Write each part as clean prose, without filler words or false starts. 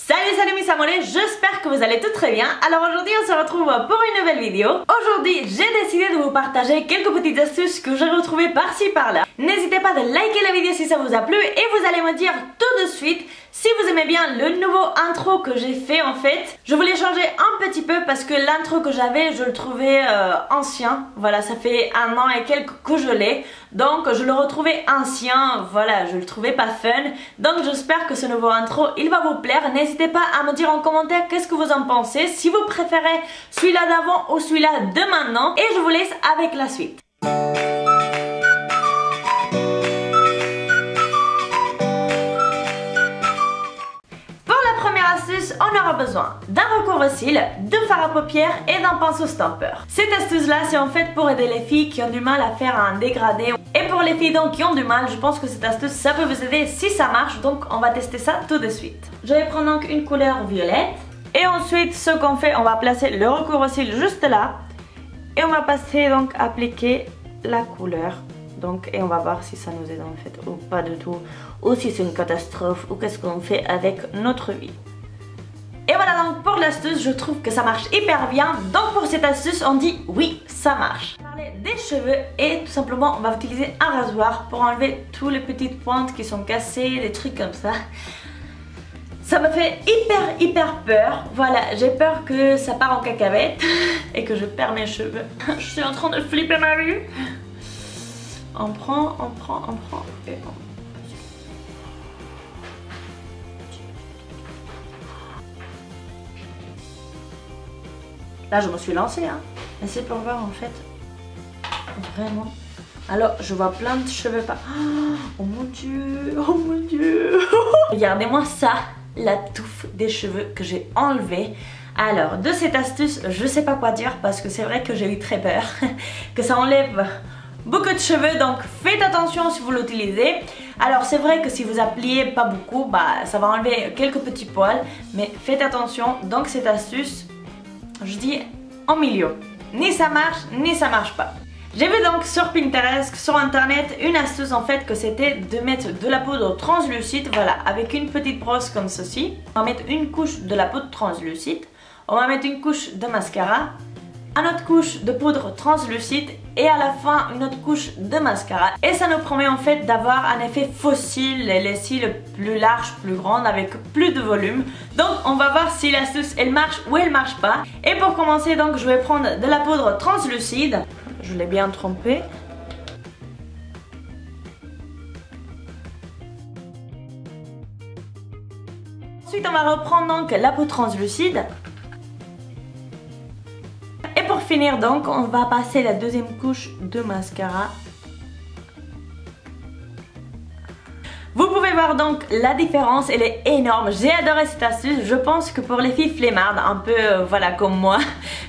Salut mes amoureux, j'espère que vous allez tous très bien. Alors aujourd'hui on se retrouve pour une nouvelle vidéo. Aujourd'hui j'ai décidé de vous partager quelques petites astuces que j'ai retrouvées par-ci par-là. N'hésitez pas à liker la vidéo si ça vous a plu et vous allez me dire tout de suite si vous aimez bien le nouveau intro que j'ai fait en fait. Je voulais changer un petit peu parce que l'intro que j'avais je le trouvais ancien. Voilà, ça fait 1 an et quelques que je l'ai. Donc je le retrouvais ancien, voilà, je le trouvais pas fun. Donc j'espère que ce nouveau intro il va vous plaire. N'hésitez pas à me dire en commentaire qu'est-ce que vous en pensez, si vous préférez celui-là d'avant ou celui-là de maintenant. Et je vous laisse avec la suite. On aura besoin d'un recouvre-cils, de fard à paupières et d'un pinceau stamper. Cette astuce là c'est en fait pour aider les filles qui ont du mal à faire un dégradé. Et pour les filles donc qui ont du mal, je pense que cette astuce ça peut vous aider si ça marche. Donc on va tester ça tout de suite. Je vais prendre donc une couleur violette. Et ensuite ce qu'on fait, on va placer le recouvre-cils juste là. Et on va passer donc appliquer la couleur. Donc, et on va voir si ça nous aide en fait ou pas du tout. Ou si c'est une catastrophe ou qu'est-ce qu'on fait avec notre vie. Et voilà donc pour l'astuce, je trouve que ça marche hyper bien. Donc pour cette astuce, on dit oui, ça marche. On va parler des cheveux et tout simplement, on va utiliser un rasoir pour enlever toutes les petites pointes qui sont cassées, des trucs comme ça. Ça me fait hyper peur. Voilà, j'ai peur que ça part en cacahuète et que je perds mes cheveux. Je suis en train de flipper ma vie. On prend et on... Là je me suis lancée hein. Mais c'est pour voir en fait. Vraiment. Alors je vois plein de cheveux pas. Oh mon dieu. Oh mon dieu. Regardez-moi ça. La touffe des cheveux que j'ai enlevée. Alors de cette astuce je sais pas quoi dire. Parce que c'est vrai que j'ai eu très peur. Que ça enlève beaucoup de cheveux, donc faites attention si vous l'utilisez. Alors c'est vrai que si vous appliez pas beaucoup, bah ça va enlever quelques petits poils, mais faites attention. Donc cette astuce, je dis en milieu, ni ça marche pas. J'ai vu donc sur Pinterest, sur internet, une astuce en fait que c'était de mettre de la poudre translucide, voilà, avec une petite brosse comme ceci. On va mettre une couche de la poudre translucide, on va mettre une couche de mascara, une autre couche de poudre translucide et à la fin une autre couche de mascara. Et ça nous promet en fait d'avoir un effet faux cils, les cils plus larges, plus grands, avec plus de volume. Donc on va voir si l'astuce elle marche ou elle marche pas. Et pour commencer donc je vais prendre de la poudre translucide. Je l'ai bien trempée. Ensuite on va reprendre donc la poudre translucide. Pour finir donc, on va passer la deuxième couche de mascara. Vous pouvez voir donc la différence, elle est énorme. J'ai adoré cette astuce. Je pense que pour les filles flemmardes, un peu voilà comme moi,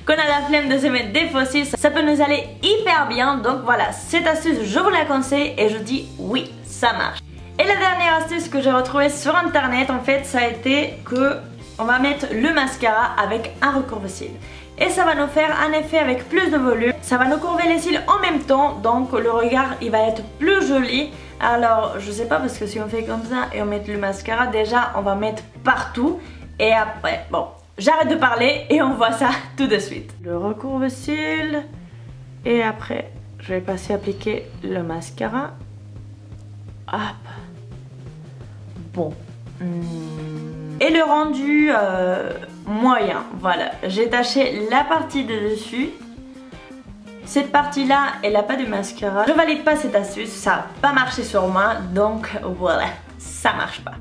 qu'on a la flemme de se mettre des faux cils, ça peut nous aller hyper bien. Donc voilà, cette astuce je vous la conseille et je dis oui, ça marche. Et la dernière astuce que j'ai retrouvée sur internet en fait, ça a été que on va mettre le mascara avec un recourbe-cils. Et ça va nous faire un effet avec plus de volume. Ça va nous courber les cils en même temps. Donc le regard il va être plus joli. Alors je sais pas parce que si on fait comme ça et on met le mascara, déjà on va mettre partout. Et après, bon, j'arrête de parler et on voit ça tout de suite. Le recourbe-cils. Et après je vais passer à appliquer le mascara. Hop. Bon. Et le rendu moyen, voilà, j'ai taché la partie de dessus. Cette partie là elle n'a pas de mascara. Je valide pas cette astuce, ça n'a pas marché sur moi. Donc voilà, ça marche pas.